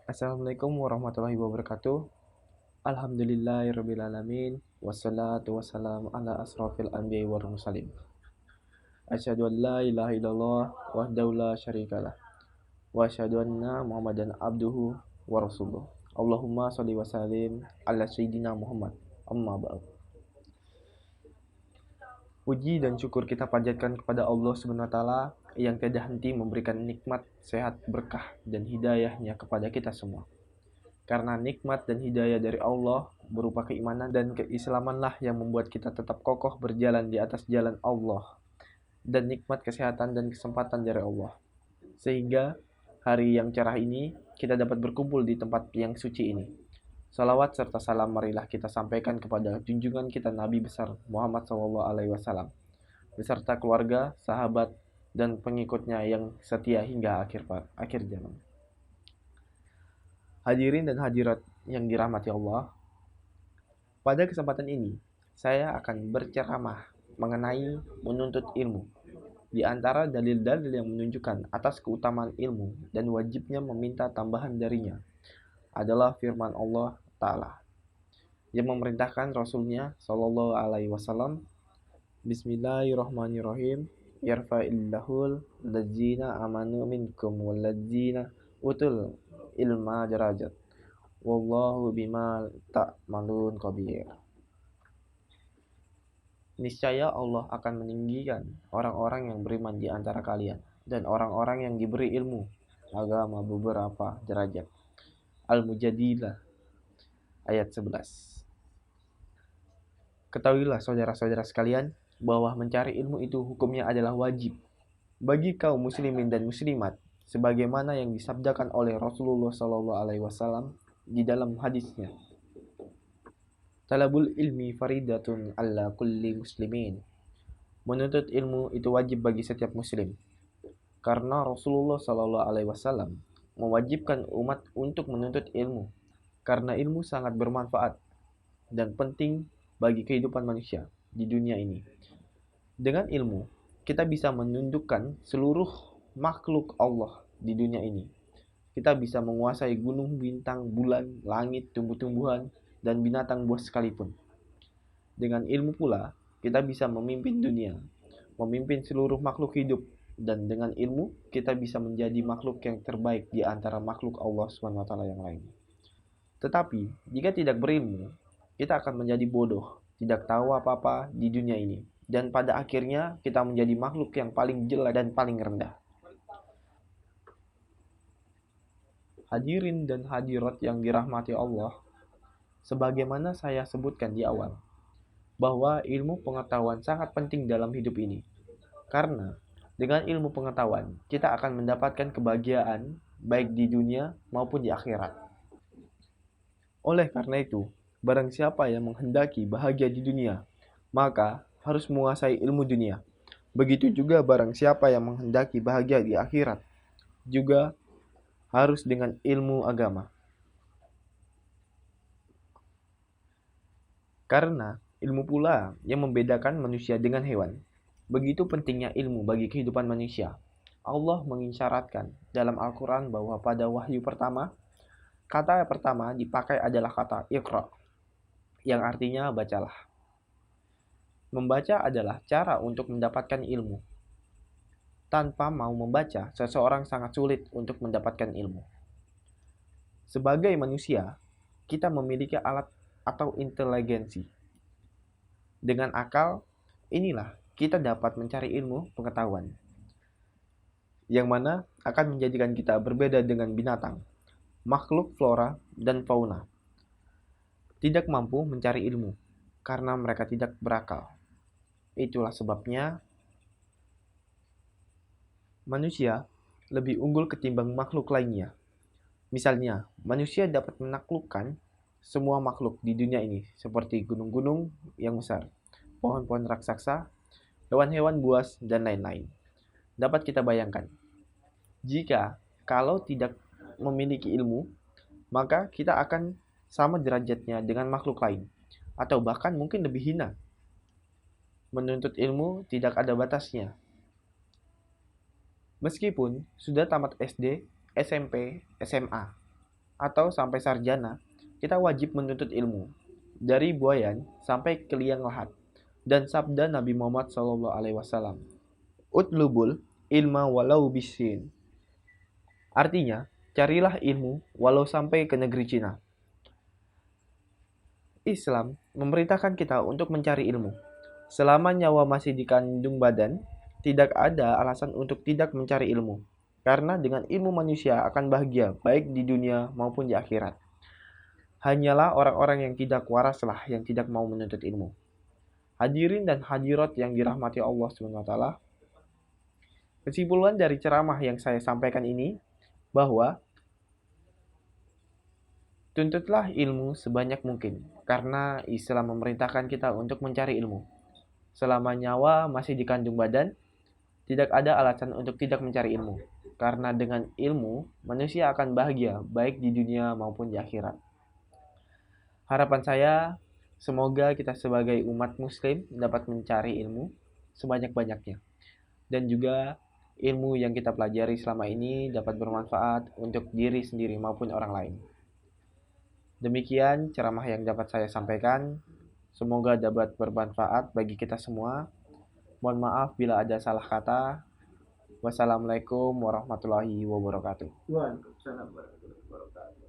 Assalamualaikum warahmatullahi wabarakatuh. Alhamdulillahirrabbilalamin. Wassalatu wassalamu ala asrafil anbiya wal mursalin. Asyhadu an la ilaha illallah wahdahu la syarikalah. Wa asyhadu anna Muhammadan abduhu wa rasuluh. Allahumma sholli wa sallim ala sayyidina Muhammad. Amma ba'd. Puji dan syukur kita panjatkan kepada Allah Subhanahu wa taala yang tiada henti memberikan nikmat, sehat, berkah dan hidayahnya kepada kita semua. Karena nikmat dan hidayah dari Allah berupa keimanan dan keislamanlah yang membuat kita tetap kokoh berjalan di atas jalan Allah, dan nikmat kesehatan dan kesempatan dari Allah. Sehingga hari yang cerah ini kita dapat berkumpul di tempat yang suci ini. Salawat serta salam marilah kita sampaikan kepada junjungan kita Nabi besar Muhammad SAW beserta keluarga, sahabat, dan pengikutnya yang setia hingga akhir zaman. Hadirin dan hadirat yang dirahmati Allah, pada kesempatan ini saya akan berceramah mengenai menuntut ilmu. Di antara dalil-dalil yang menunjukkan atas keutamaan ilmu dan wajibnya meminta tambahan darinya adalah firman Allah Ta'ala yang memerintahkan Rasulnya Shallallahu Alaihi Wasallam, Bismillahirrahmanirrahim, Yarfa'illahul ladzina amanu minkum walladzina utul ilma darajat. Wallahu bima ta'malun khabir. Niscaya Allah akan meninggikan orang-orang yang beriman di antara kalian dan orang-orang yang diberi ilmu agama beberapa derajat. Al-Mujadilah ayat 11. Ketahuilah saudara-saudara sekalian bahwa mencari ilmu itu hukumnya adalah wajib bagi kaum muslimin dan muslimat sebagaimana yang disabdakan oleh Rasulullah SAW di dalam hadisnya. Talabul ilmi faridatun ala kulli muslimin. Menuntut ilmu itu wajib bagi setiap muslim. Karena Rasulullah SAW mewajibkan umat untuk menuntut ilmu. Karena ilmu sangat bermanfaat dan penting bagi kehidupan manusia di dunia ini. Dengan ilmu, kita bisa menundukkan seluruh makhluk Allah di dunia ini. Kita bisa menguasai gunung, bintang, bulan, langit, tumbuh-tumbuhan, dan binatang buas sekalipun. Dengan ilmu pula, kita bisa memimpin dunia, memimpin seluruh makhluk hidup, dan dengan ilmu, kita bisa menjadi makhluk yang terbaik di antara makhluk Allah SWT yang lain. Tetapi, jika tidak berilmu, kita akan menjadi bodoh, tidak tahu apa-apa di dunia ini, dan pada akhirnya kita menjadi makhluk yang paling jelek dan paling rendah. Hadirin dan hadirat yang dirahmati Allah, sebagaimana saya sebutkan di awal, bahwa ilmu pengetahuan sangat penting dalam hidup ini. Karena dengan ilmu pengetahuan, kita akan mendapatkan kebahagiaan baik di dunia maupun di akhirat. Oleh karena itu, barang siapa yang menghendaki bahagia di dunia, maka harus menguasai ilmu dunia. Begitu juga barang siapa yang menghendaki bahagia di akhirat, juga harus dengan ilmu agama. Karena ilmu pula yang membedakan manusia dengan hewan. Begitu pentingnya ilmu bagi kehidupan manusia. Allah mengisyaratkan dalam Al-Quran bahwa pada wahyu pertama, kata pertama dipakai adalah kata Iqra, yang artinya bacalah. Membaca adalah cara untuk mendapatkan ilmu. Tanpa mau membaca, seseorang sangat sulit untuk mendapatkan ilmu. Sebagai manusia, kita memiliki alat atau inteligensi. Dengan akal, inilah kita dapat mencari ilmu pengetahuan, yang mana akan menjadikan kita berbeda dengan binatang, makhluk flora dan fauna. Tidak mampu mencari ilmu, karena mereka tidak berakal. Itulah sebabnya manusia lebih unggul ketimbang makhluk lainnya. Misalnya, manusia dapat menaklukkan semua makhluk di dunia ini, seperti gunung-gunung yang besar, pohon-pohon raksasa, hewan-hewan buas, dan lain-lain. Dapat kita bayangkan, jika kalau tidak memiliki ilmu, maka kita akan sama derajatnya dengan makhluk lain, atau bahkan mungkin lebih hina. Menuntut ilmu tidak ada batasnya. Meskipun sudah tamat SD, SMP, SMA, atau sampai sarjana, kita wajib menuntut ilmu. Dari buayan sampai ke liang lahat. Dan sabda Nabi Muhammad SAW, Utlubul ilma walau bisin. Artinya, carilah ilmu walau sampai ke negeri Cina. Islam memerintahkan kita untuk mencari ilmu. Selama nyawa masih di kandung badan, tidak ada alasan untuk tidak mencari ilmu. Karena dengan ilmu manusia akan bahagia baik di dunia maupun di akhirat. Hanyalah orang-orang yang tidak waraslah yang tidak mau menuntut ilmu. Hadirin dan hadirat yang dirahmati Allah SWT, kesimpulan dari ceramah yang saya sampaikan ini bahwa tuntutlah ilmu sebanyak mungkin karena Islam memerintahkan kita untuk mencari ilmu. Selama nyawa masih di kandung badan, tidak ada alasan untuk tidak mencari ilmu. Karena dengan ilmu, manusia akan bahagia baik di dunia maupun di akhirat. Harapan saya, semoga kita sebagai umat muslim dapat mencari ilmu sebanyak-banyaknya. Dan juga ilmu yang kita pelajari selama ini dapat bermanfaat untuk diri sendiri maupun orang lain. Demikian ceramah yang dapat saya sampaikan. Semoga dapat bermanfaat bagi kita semua. Mohon maaf bila ada salah kata. Wassalamualaikum warahmatullahi wabarakatuh. Waalaikumsalam warahmatullahi wabarakatuh.